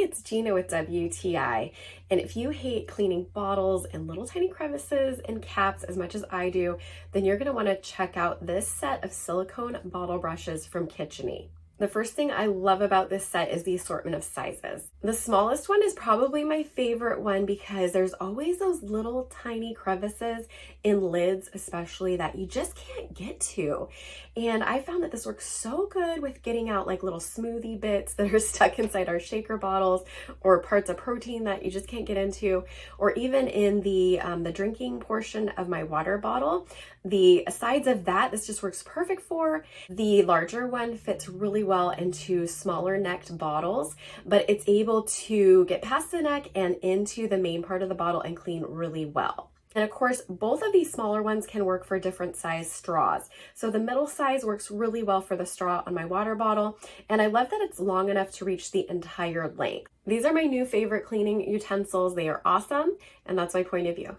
it's Gina with WTI. And if you hate cleaning bottles and little tiny crevices and caps as much as I do, then you're gonna wanna check out this set of silicone bottle brushes from Kitchiny. The first thing I love about this set is the assortment of sizes. The smallest one is probably my favorite one because there's always those little tiny crevices in lids, especially, that you just can't get to. And I found that this works so good with getting out like little smoothie bits that are stuck inside our shaker bottles, or parts of protein that you just can't get into, or even in the drinking portion of my water bottle. The sides of that, this just works perfect for. The larger one fits really well into smaller necked bottles, but it's able to get past the neck and into the main part of the bottle and clean really well. And of course, both of these smaller ones can work for different size straws. So the middle size works really well for the straw on my water bottle, and I love that it's long enough to reach the entire length. These are my new favorite cleaning utensils. They are awesome, and that's my point of view.